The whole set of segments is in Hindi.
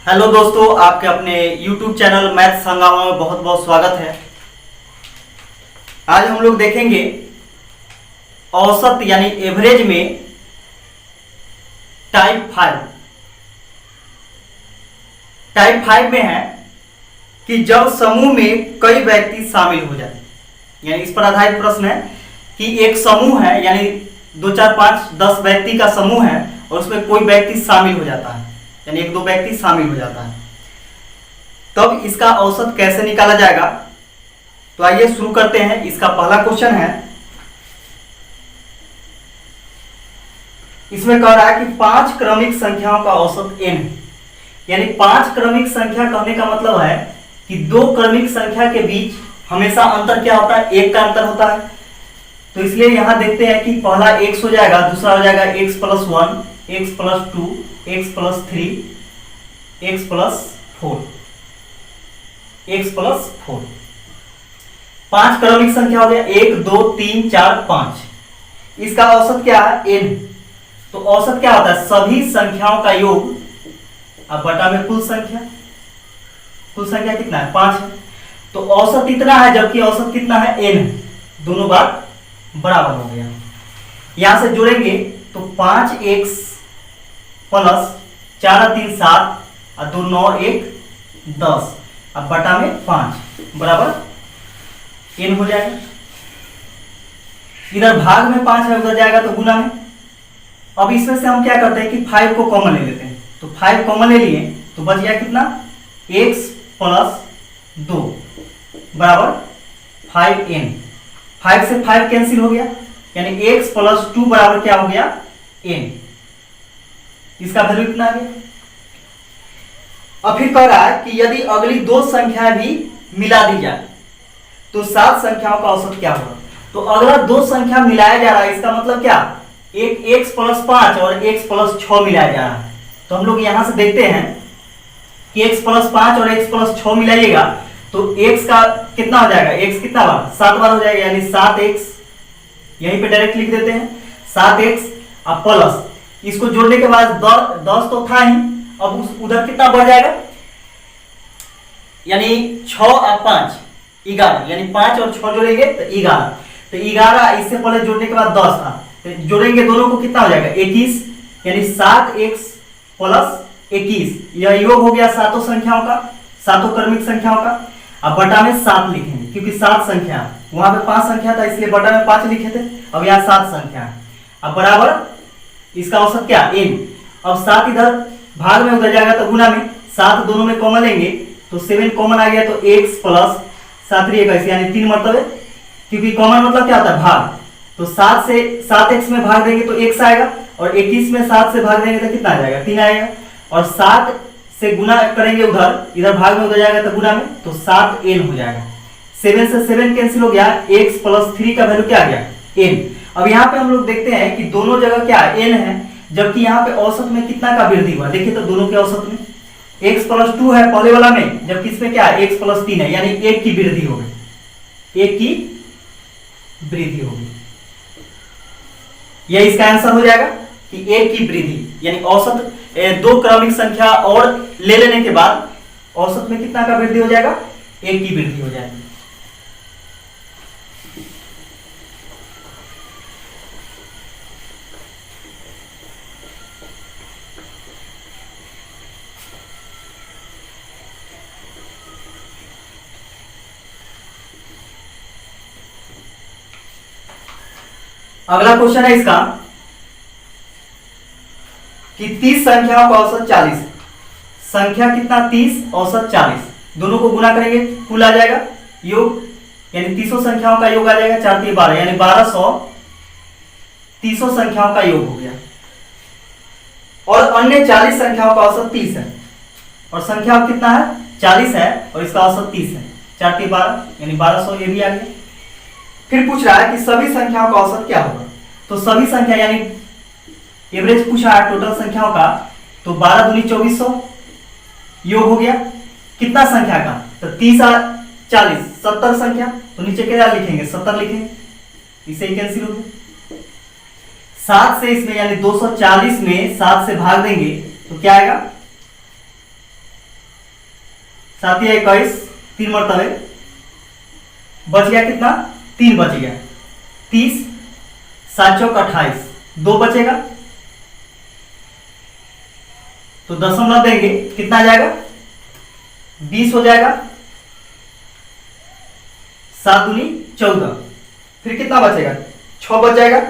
हेलो दोस्तों, आपके अपने YouTube चैनल मैथ्स हंगामा में बहुत बहुत स्वागत है। आज हम लोग देखेंगे औसत यानी एवरेज में टाइप 5। टाइप 5 में है कि जब समूह में कई व्यक्ति शामिल हो जाए, यानी इस पर आधारित प्रश्न है कि एक समूह है, यानी 2 4 5 10 व्यक्ति का समूह है और उसमें कोई व्यक्ति शामिल हो जाता है, यानी 1 2 व्यक्ति शामिल हो जाता है, तब इसका औसत कैसे निकाला जाएगा। तो आइए शुरू करते हैं। इसका पहला क्वेश्चन है, इसमें कह रहा है कि 5 क्रमिक संख्याओं का औसत n है, यानी 5 क्रमिक संख्या कहने का मतलब है कि 2 क्रमिक संख्या के बीच हमेशा अंतर क्या होता है, 1 का अंतर होता है। तो इसलिए यहां देखते हैं कि पहला x हो जाएगा, दूसरा हो जाएगा x + 1, x + 2, x + 3, x + 4, x + 4। 5 क्रमिक संख्या हो गया, 1 2 3 4 5। इसका औसत क्या है, n। तो औसत क्या होता है, सभी संख्याओं का योग अब बटा में कुल संख्या। कुल संख्या कितना है, 5 है। तो औसत इतना है, जबकि औसत कितना है, n। दोनों बार बराबर हो गया। यहां से जोड़ेंगे तो 5x + 4 3 7 और 2 9 1 10, अब बटा में 5 बराबर n हो जाएगा। इधर भाग में 5 है, उधर जाएगा तो गुना में। अब इसमें से हम क्या करते हैं कि 5 को कॉमन ले लेते हैं। तो 5 कॉमन ले लिए तो बच गया कितना, x + 2 बराबर 5n। 5 से 5 कैंसिल हो गया, यानी x + 2 बराबर क्या हो गया, n। इसका वैल्यू कितना आ गया। अब फिर कह रहा है कि यदि अगली 2 संख्याएं भी मिला दी जाए तो 7 संख्याओं का औसत क्या होगा। तो अगला 2 संख्या मिलाया जा रहा है, इसका मतलब क्या, एक x + 5 और x + 6 मिलाया जा रहा है। तो हम लोग यहां से देखते हैं कि x + 5 और x + 6 मिलाइएगा तो x का कितना हो जाएगा, x कितना बार, 7 बार हो जाएगा, यानी 7x। यहीं पे डायरेक्ट लिख देते हैं 7x और प्लस इसको जोड़ने के बाद 10 तो था ही, अब उधर कितना बढ़ जाएगा, यानी 6 और 5 11, यानी 5 और 6 जोड़ेंगे तो 11। तो 11 इससे पहले जोड़ने के बाद 10 था, तो जोड़ेंगे दोनों को कितना हो जाएगा, 21, यानी 7x + 21। यह योग हो गया सातों संख्याओं का, सातों क्रमिक संख्याओं का। अब बटा में 7 लिखेंगे, क्योंकि 7 संख्या, वहां पे 5 संख्या था इसलिए बटा में 5 लिखे थे, अब यहाँ 7 संख्या है। अब बराबर इसका औसत क्या, n। अब 7 इधर भाग में, उधर जाएगा तो गुना में। 7 दोनों में कॉमन लेंगे तो 7 कॉमन आ गया, तो x + 7 21, यानी 3 मरतबे, क्योंकि कॉमन मतलब क्या होता है, भाग। तो 7 से 7x में भाग देंगे तो x आएगा, और 21 में 7 से भाग देंगे तो कितना आ जाएगा, 3 आएगा। और 7 से गुना करेंगे उधर, इधर भाग में उधर जाएगा तो गुना में, तो 7n हो जाएगा। 7 से 7 कैंसिल हो गया, x + 3 का वैल्यू क्या आ गया, n। अब यहाँ पे हम लोग देखते हैं कि दोनों जगह क्या n है, जबकि यहाँ पे औसत में कितना का वृद्धि हुआ, देखिए तो दोनों के औसत में x + 2 है पहले वाला में, जबकि इसमें क्या है, x + 3 है, यानी 1 की वृद्धि हो गई, 1 की वृद्धि हो गई। यह इसका आंसर हो जाएगा कि 1 की वृद्धि, यानी औसत 2 क्रमिक संख्या और ले लेने के बाद औसत में कितना का वृद्धि हो जाएगा, 1 की वृद्धि हो जाएगी। अगला क्वेश्चन है इसका कि 30 संख्याओं का औसत 40। संख्या कितना, 30, औसत 40। दोनों को गुना करेंगे कुल आ जाएगा योग, यानी 30 संख्याओं का योग आ जाएगा, 4 3 12, यानी 1200 30 संख्याओं का योग हो गया। और अन्य 40 संख्याओं का औसत 30 है, और संख्या कितना है, 40 है, और इसका औसत 30 है, 4 3 12, यानी 1200, ये भी आ गया। फिर पूछ रहा है कि सभी संख्याओं का औसत क्या होगा। तो सभी संख्या यानी एवरेज पूछा है टोटल संख्याओं का, तो 12 दूनी 2400 योग हो गया कितना संख्या का, तो 30 और 40 70 संख्या, तो नीचे क्या लिखेंगे, 70 लिखेंगे, इसे कैंसिल हो गया। 7 से इसमें यानी 240 में 7 से भाग देंगे तो क्या आएगा, 7 या 21, 3 मरतबे बच गया कितना, 3 बच गया। 30, 7 चौक 28, 2 बचेगा तो दशमलव देंगे, कितना आ जाएगा, 20 हो जाएगा। 7 दूनी 14, फिर कितना बचेगा, 6 बच जाएगा।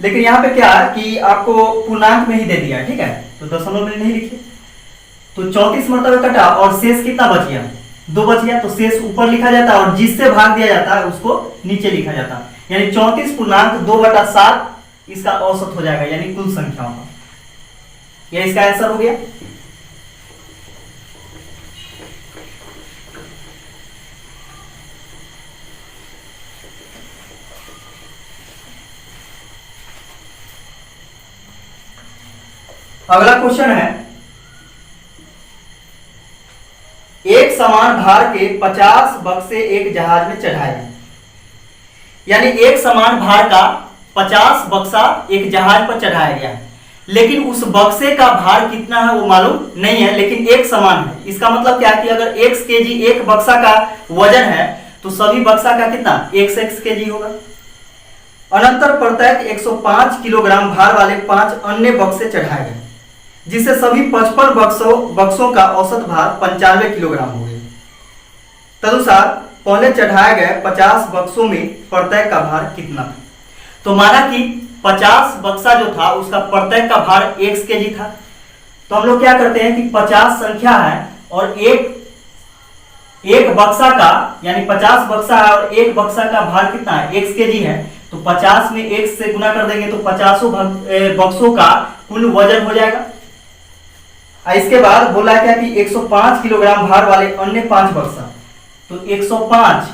लेकिन यहाँ पे क्या है कि आपको पूर्णांक में ही दे दिया है, ठीक है, तो दशमलव में नहीं लिखिए। तो 34 मरतबे कटा और शेष कितना बच गया, 2 बच गया। तो शेष ऊपर लिखा जाता है और जिससे भाग दिया जाता है उसको नीचे लिखा जाता है, यानी 34.2/7 इसका औसत हो जाएगा, यानी कुल संख्याओं का। यह इसका आंसर हो गया। अगला क्वेश्चन है, एक समान भार के 50 बक्से एक जहाज में चढ़ाए, यानी एक समान भार का 50 बक्सा एक जहाज पर चढ़ाया गया, लेकिन उस बक्से का भार कितना है वो मालूम नहीं है, लेकिन एक समान है। इसका मतलब क्या है कि अगर x kg एक बक्सा का वजन है तो सभी बक्सा का कितना x kg होगा। अनंतर प्रत्येक 105 किलोग्राम भार वाले 5 अन्य बक्से चढ़ाए गए, जिससे सभी 55 बक्सों का औसत भार 95 किलोग्राम हो गए। तदनुसार पहले चढ़ाए गए 50 बक्सों में प्रत्येक का भार कितना था। तो माना कि 50 बक्सा जो था उसका प्रत्येक का भार x kg था। तो हम लोग क्या करते हैं कि 50 संख्या है और एक बक्सा का, यानी 50 बक्सा है और एक बक्सा का भार कितना है, x kg है, तो 50 में x से गुना कर देंगे तो 50 बक्सों का कुल वजन हो जाएगा। इसके बाद बोला क्या कि 105 किलोग्राम भार वाले अन्य 5 बक्सा, तो 105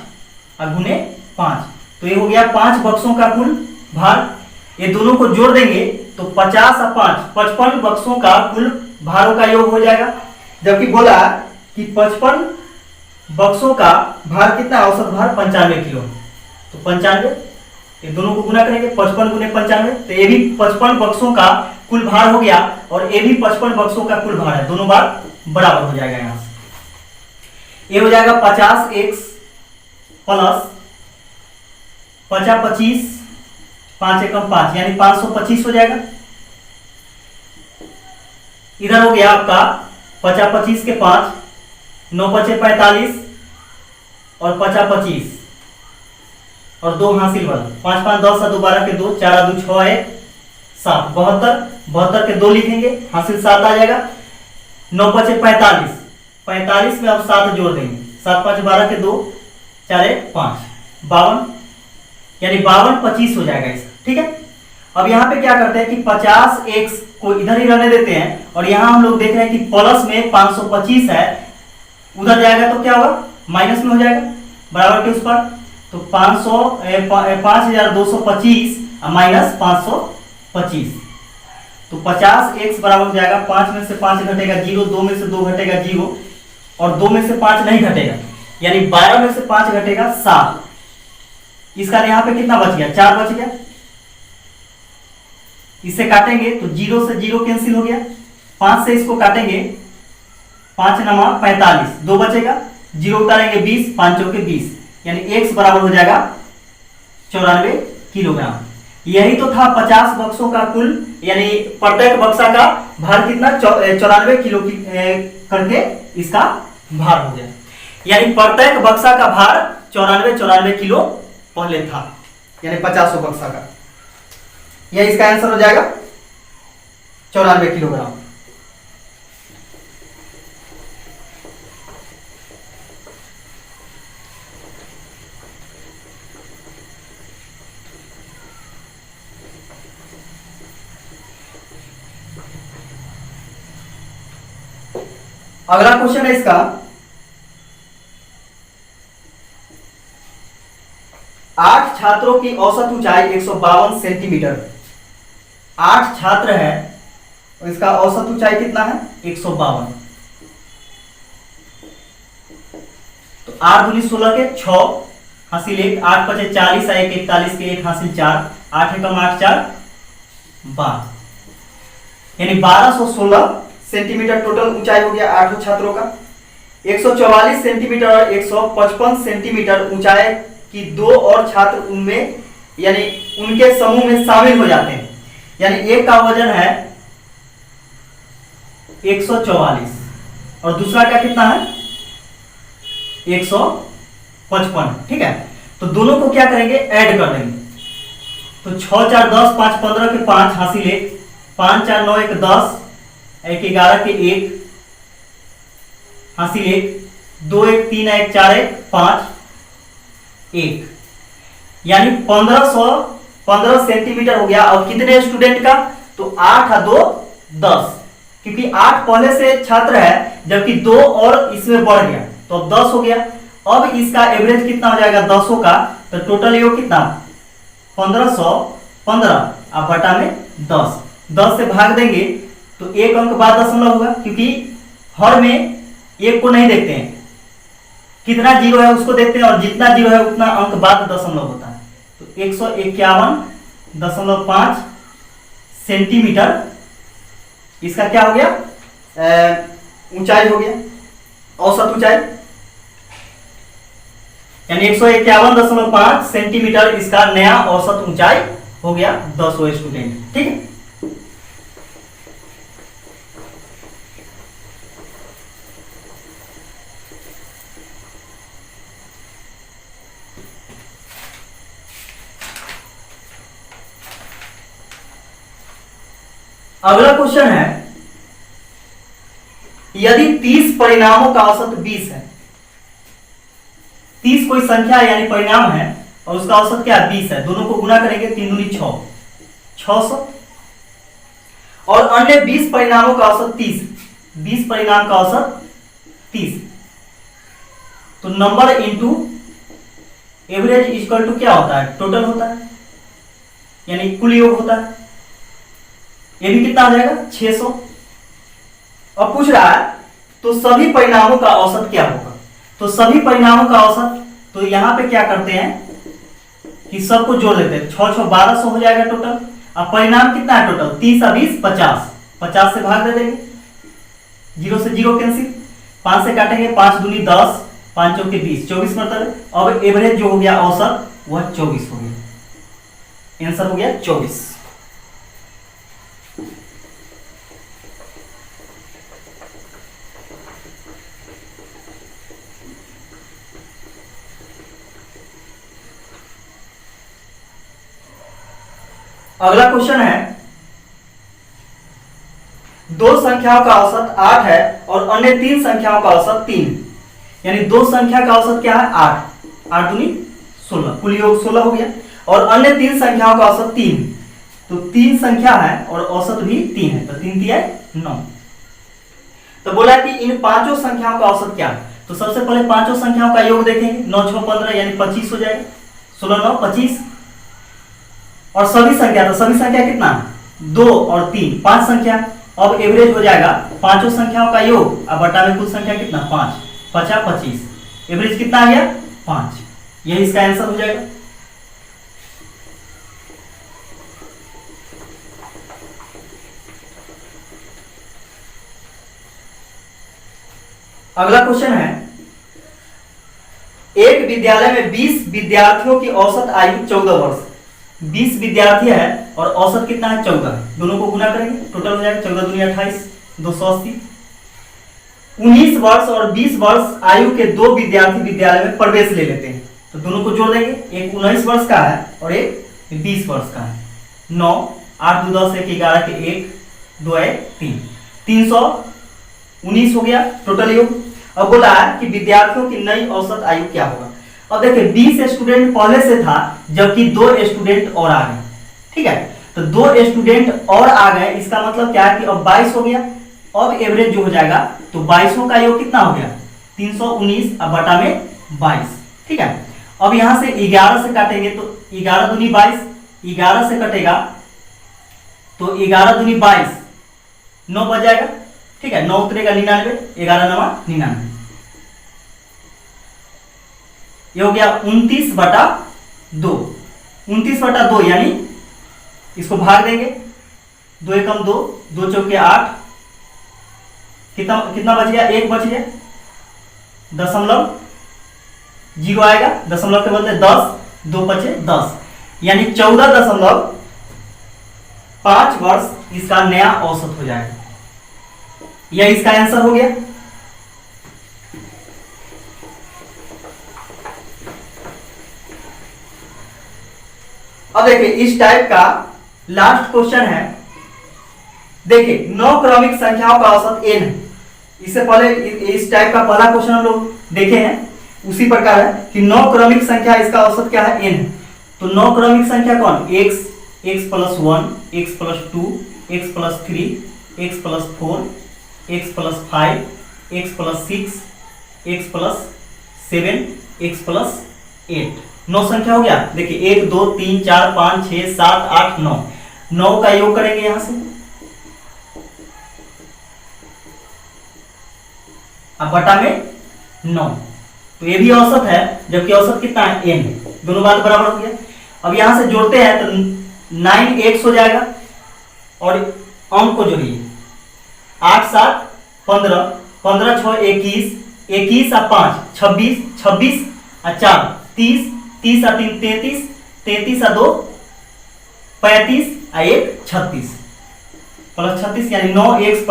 गुने 5, तो ये हो गया 5 बक्सों का कुल भार। ये दोनों को जोड़ देंगे तो 50 और 5 55 बक्सों का कुल भारों का योग हो जाएगा। जबकि बोला कि 55 बक्सों का भार कितना, औसत भार 95 किलो, तो 95, ये दोनों को गुना करेंगे 55 गुने 95, तो ये भी 55 बक्सों का कुल भार हो गया और ये भी 55 बक्सों का कुल भार है, दोनों बार बराबर हो जाएगा। यहां से ये हो जाएगा 50x प्लस 50 5 एकम 5, यानी 525 हो जाएगा। इधर हो गया आपका 50 के 5, 9 बचे 45 और 50 और 2 हासिल वाला, 5 5 10 और 2 12 के 2, 4 2 6 है 7, 72 के 2 लिखेंगे, हासिल 7 आ जाएगा। 9 बचे 45 में अब 7 जोड़ देंगे, 7 5 12 के 2, 4 5, 52, यानी 52 25 हो जाएगा इसका, ठीक है। अब यहाँ पे क्या करते हैं कि 50x को इधर ही रहने देते हैं और यहाँ हम लोग देख रहे हैं कि प्लस में 525 है, उधर जाएगा तो क्या होगा, माइनस में हो जाएगा, बराबर के उस पर, तो 5225 माइनस 525, तो 50x बराबर हो जाएगा, 5 में से 5 घटेगा 0, 2 में से 2 घटेगा 0 और 2 में से 5 नहीं घटेगा, यानी 12 में से 5 घटेगा 7। इसका यहाँ पे कितना बच गया, 4 बच गया। इसे काटेंगे तो 0 से 0 कैंसिल हो गया, 5 से इसको काटेंगे 5 नमा 45, 2 बचेगा, 0 उतारेंगे 20, 5 चौके 20, यानी x बराबर हो जाएगा 94 किलोग्राम। यही तो था 50 बक्सों का कुल, यानी प्रत्येक बक्सा का भार कितना 94 किलो करके इसका भार हो गया, यानी प्रत्येक बक्सा का भार 94 किलो पहले था, यानी 50 बक्सा का। यह इसका आंसर हो जाएगा 94 किलोग्राम। अगला क्वेश्चन है इसका, 8 छात्रों की औसत ऊंचाई 152 सेंटीमीटर, 8 छात्र है और इसका औसत ऊंचाई कितना है 152, तो 8 दूनी 16 के 6 हासिल 1, 8 पचे 40 1 41 के 1 हासिल 4, 8 एकम 8 4 12, यानी 1216 सेंटीमीटर टोटल ऊंचाई हो गया 8 छात्रों का। 144 सेंटीमीटर और 155 सेंटीमीटर ऊंचाई की दो और छात्र उनमें यानी उनके समूह में शामिल हो जाते हैं। यानी एक का वजन है 144 और दूसरा का कितना है 155, ठीक है। तो दोनों को क्या करेंगे, ऐड कर देंगे। तो 6 4 10 5 15 के 5 हासिल 1, 5 4 9 1 10, 1 11 के 1 हासिल 1, 2 1 3 1 4 1 5 1, यानी 1515 सेंटीमीटर हो गया। और कितने स्टूडेंट का, तो 8 और 2 10, क्योंकि 8 पहले से छात्र है जबकि 2 और इसमें बढ़ गया तो अब 10 हो गया। अब इसका एवरेज कितना हो जाएगा 10 का, तो टोटल ये कितना 1515 अब बटा में 10 से भाग देंगे तो एक अंक बाद दशमलव होगा, क्योंकि हर में एक को नहीं देखते हैं, कितना जीरो है उसको देखते हैं और जितना जीरो है उतना अंक बाद दशमलव होता है। तो 151.5 सेंटीमीटर इसका क्या हो गया, ऊंचाई हो गया, औसत ऊंचाई, यानी 151.5 सेंटीमीटर इसका नया औसत ऊंचाई हो गया 10 स्टूडेंट, ठीक है। अगला क्वेश्चन है, यदि 30 परिणामों का औसत 20 है, 30 कोई संख्या है यानी परिणाम है और उसका औसत क्या 20 है, दोनों को गुना करेंगे 3 दूनी 6, 600, और अन्य 20 परिणामों का औसत 30, 20 परिणाम का औसत 30, तो number into average equal to क्या होता है, टोटल होता है, यानी कुल योग होता है। ये भी कितना आ जाएगा 600। अब पूछ रहा है तो सभी परिणामों का औसत क्या होगा, तो सभी परिणामों का औसत, तो यहां पे क्या करते हैं कि सबको जोड़ देते हैं, 6 6 1200 हो जाएगा टोटल। अब परिणाम कितना है टोटल 30 और 20 50, 50 से भाग दे देंगे, 0 से 0 कैंसिल, 5 से काटेंगे, 5 दूनी 10, 5 चौके 20, 24 मतलब। अब एवरेज जो हो गया औसत वह 24 हो गया, आंसर हो गया 24। अगला क्वेश्चन है, दो संख्याओं का औसत 8 है और अन्य 3 संख्याओं का औसत 3, यानी दो संख्या का औसत क्या है 8, 8 दूनी 16, कुल योग 16 हो गया, और अन्य 3 संख्याओं का औसत 3, तो 3 संख्या है और औसत भी 3 है, तो 3 दिया 9। तो बोला कि इन पांचों संख्याओं का औसत क्या है, तो सबसे पहले पांचों संख्याओं का योग देखेंगे, 9 6 15 यानी 25 हो जाएगा, 16 9 25, और सभी संख्या, तो सभी संख्या कितना 2 और 3 5 संख्या। अब एवरेज हो जाएगा पांचों संख्याओं का योग अब बटा में कुल संख्या कितना 5 50 25, एवरेज कितना आ गया 5, यही इसका आंसर हो जाएगा। अगला क्वेश्चन है, एक विद्यालय में 20 विद्यार्थियों की औसत आयु 14 वर्ष, 20 विद्यार्थी है और औसत कितना है 14, दोनों को गुना करेंगे टोटल हो जाएगा 14 दूनी 28, 280। 19 वर्ष और 20 वर्ष आयु के दो विद्यार्थी विद्यालय में प्रवेश ले लेते हैं, तो दोनों को जोड़ देंगे, एक 19 वर्ष का है और एक 20 वर्ष का है, 9 8 2 10 1 11 के 1 2 1 3, 319 हो गया टोटल योग। अब बोला है कि विद्यार्थियों की नई औसत आयु क्या होगा। अब देखिए 20 स्टूडेंट पहले से था जबकि 2 स्टूडेंट और आ गए, ठीक है, तो 2 स्टूडेंट और आ गए, इसका मतलब क्या है कि अब 22 हो गया। अब एवरेज जो हो जाएगा तो 22 का योग कितना हो गया 319 अब बटा में 22, ठीक है। अब यहां से 11 से काटेंगे तो 11 दूनी 22, 11 से कटेगा तो 11 दूनी 22, 9 बच जाएगा, ठीक है, 9 उतरेगा 99, 11 9 99, ये हो गया 29 बटा 2, 29 बटा 2 यानी इसको भाग देंगे, 2 एकम 2, 2 चौके 8, कितना कितना बच गया 1 बच गया, 0 आएगा, दशमलव के बदले 10, 2 बचे 10, यानी 14.5 वर्ष इसका नया औसत हो जाएगा। यह इसका आंसर हो गया। अब देखिए इस टाइप का लास्ट क्वेश्चन है। देखिए 9 क्रमिक संख्याओं का औसत n है। इससे पहले इस टाइप का पहला क्वेश्चन हम लोग देखे हैं, उसी प्रकार है कि 9 क्रमिक संख्या इसका औसत क्या है, n है। तो 9 क्रमिक संख्या कौन, x, x + 1, x + 2, x + 3, x + 4, x + 5, x + 6, x + 7, x + 8, 9 संख्या हो गया। देखिए 1 2 3 4 5 6 7 8 9, 9 का योग करेंगे यहां से, अब बटा में 9, तो ये भी औसत है, जबकि औसत कितना है, n, दोनों बात बराबर हो गया। अब यहां से जोड़ते हैं तो 9 x हो जाएगा और अंक को जोड़िए, 8 7 15, 15 6 21, 21 और 5 26, 26 और 4 30, 30 और 3 33, 33 और 2 35 और 1 36, प्लस 36 यानी 9x +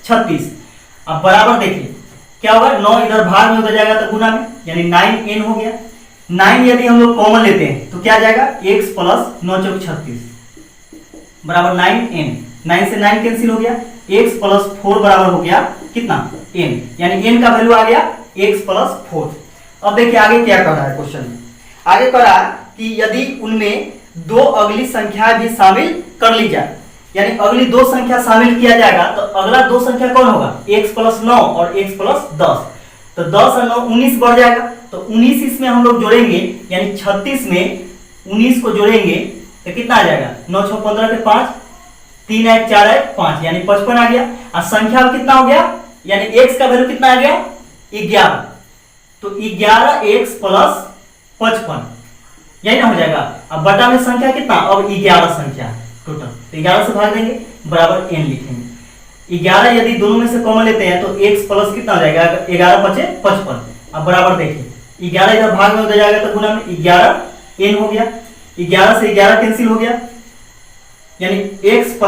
36। अब बराबर देखिए क्या होगा, 9 इधर भाग में उधर जाएगा तो गुना में, यानी 9n हो गया। 9 यदि हम लोग कॉमन लेते हैं तो क्या आ जाएगा, x + 9 × 36 बराबर 9n, 9 से 9 कैंसिल हो गया, x + 4 बराबर हो गया कितना, n, यानी n का वैल्यू आ गया x + 4। अब देखिए आगे क्या कर रहा है क्वेश्चन में, आगे कर रहा है कि यदि उनमें 2 अगली संख्याएं भी शामिल कर ली जाए, यानी अगली 2 संख्या शामिल किया जाएगा तो अगला 2 संख्या कौन होगा, x + 9 और x + 10, तो 10 और 9 19 बढ़ जाएगा, तो 19 इसमें हम लोग जोड़ेंगे, यानी 36 में 19 को जोड़ेंगे तो कितना आ जाएगा, 9 6 15 के 5, 3 1 4 1 5, यानी 55 आ गया। और संख्या कितना हो गया, यानी x का वैल्यू कितना आ गया, 11, तो 11x + 55, यही ना हो जाएगा। अब बटा में संख्या कितना, अब 11 संख्या टोटल, तो 11 से भाग देंगे बराबर n लिखेंगे। 11 यदि दोनों में से कॉमन लेते हैं तो x प्लस कितना हो जाएगा, 11 बचे 55। अब बराबर देखिए 11 इधर भाग में उधर जाएगा तो गुना में 11 n हो गया, 11 से 11 कैंसिल हो गया, यानी x +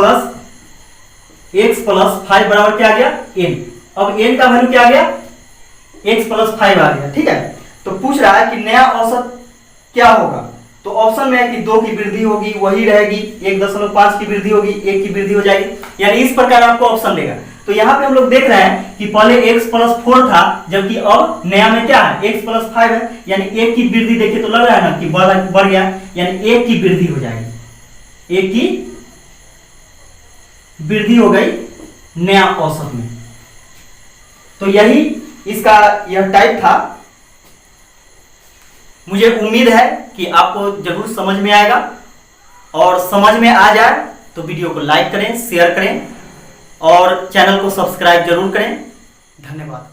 5 बराबर क्या आ गया, n। अब n का वैल्यू क्या आ गया, x + 5 आ गया, ठीक है। तो पूछ रहा है कि नया औसत क्या होगा, तो ऑप्शन में है कि 2 की वृद्धि होगी वही रहेगी, 1.5 की वृद्धि होगी 1 की वृद्धि हो जाएगी, यानी इस प्रकार आपको ऑप्शन देगा। तो यहाँ पे हम लोग देख रहे हैं कि पहले x + 4 था, जबकि अब नया में क्या है, x + 5 है, यानी 1 की वृद्धि देखिए तो लग रहा है ना कि बढ़ गया, यानी 1 की वृद्धि हो जाएगी, 1 की वृद्धि हो गई नया औसत में। तो यही इसका यह टाइप था। मुझे उम्मीद है कि आपको जरूर समझ में आएगा, और समझ में आ जाए तो वीडियो को लाइक करें, शेयर करें और चैनल को सब्सक्राइब जरूर करें। धन्यवाद।